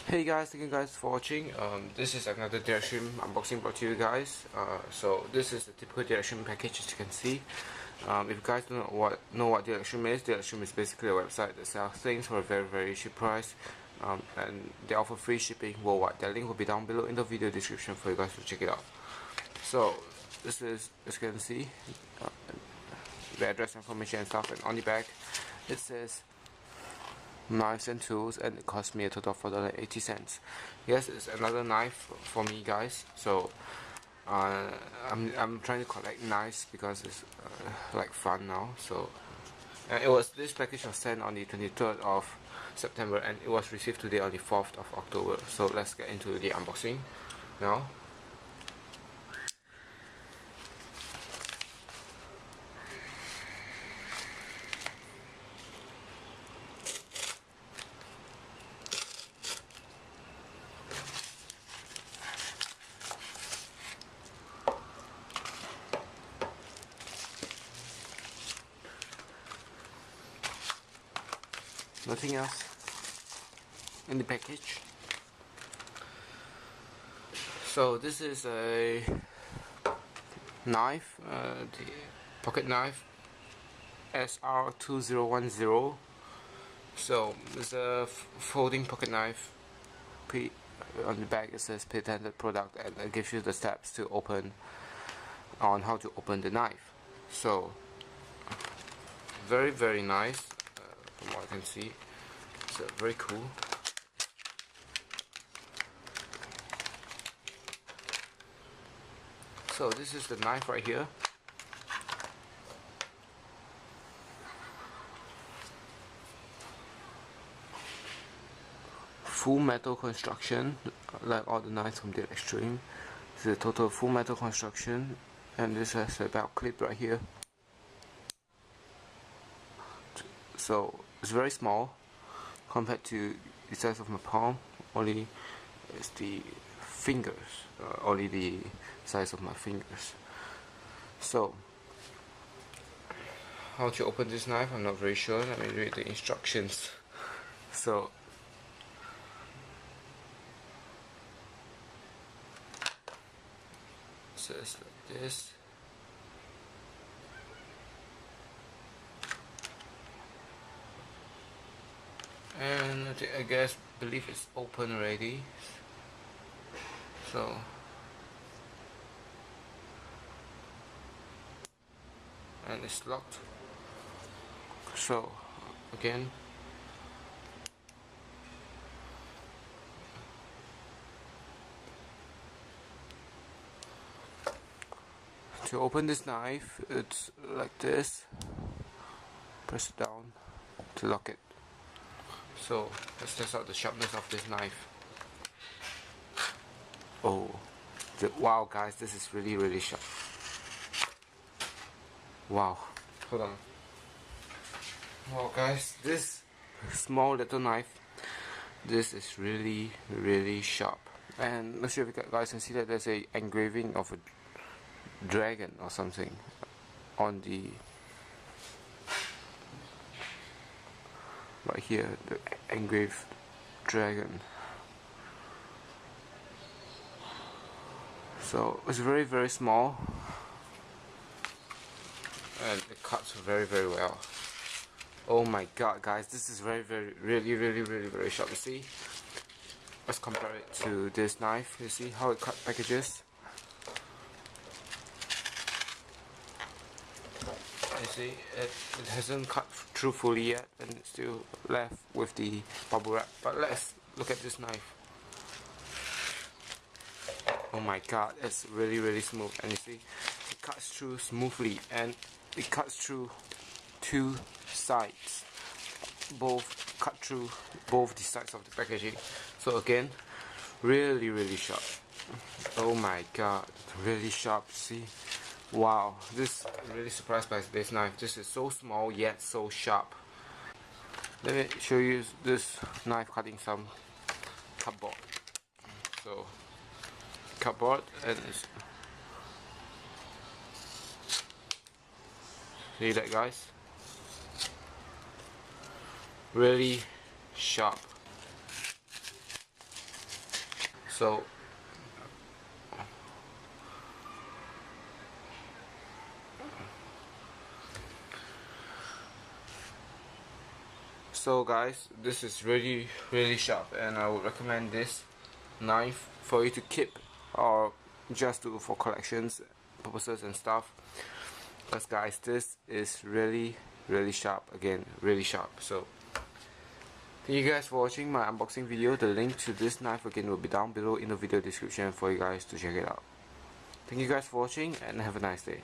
Hey guys, thank you guys for watching. This is another Dealextreme unboxing brought to you guys. So this is the typical Dealextreme package, as you can see. If you guys don't know what Dealextreme is basically a website that sells things for a very cheap price, and they offer free shipping worldwide. The link will be down below in the video description for you guys to check it out. So this is, as you can see, the address information and stuff, and on the back it says knives and tools, and it cost me a total of $4.80. Yes, it's another knife for me, guys. So I'm trying to collect knives because it's like fun now. So this package was sent on the 23rd of September and it was received today on the 4th of October. So let's get into the unboxing now. Nothing else in the package. So this is a knife, the pocket knife SR2010. So it's a folding pocket knife. On the back it says patented product, and it gives you the steps to open on how to open the knife. So very nice. From what I can see, it's very cool. So this is the knife right here. Full metal construction, like all the knives from Dealextreme. This is a total full metal construction, and this has a belt clip right here. So it's very small compared to the size of my palm. Only it's the fingers, only the size of my fingers. So how to open this knife, I'm not very sure. Let me read the instructions. So it says like this. And I believe it's open already. So and it's locked. So again, to open this knife, it's like this. Press it down to lock it. So let's test out the sharpness of this knife. Oh, wow guys, this is really sharp. Wow, hold on. Wow guys, this small little knife, this is really sharp. And not sure if you guys can see that there's a engraving of a dragon or something on the right here, the engraved dragon. So it's very small, and it cuts very well. Oh my god guys, this is really very sharp. You see, let's compare it to this knife. You see how it cut packages. You see, it hasn't cut through fully yet, and it's still left with the bubble wrap. But let's look at this knife. Oh my god, it's really smooth, and you see, it cuts through smoothly, and it cuts through two sides. Both cut through both the sides of the packaging. So again, really sharp. Oh my god, really sharp. See. Wow, this really surprised by this knife. This is so small yet so sharp. Let me show you this knife cutting some cardboard. So cardboard, and it's, see that guys? Really sharp. So guys, this is really sharp, and I would recommend this knife for you to keep or just for collections purposes and stuff, because guys, this is really sharp. Again, really sharp. So thank you guys for watching my unboxing video. The link to this knife again will be down below in the video description for you guys to check it out. Thank you guys for watching, and have a nice day.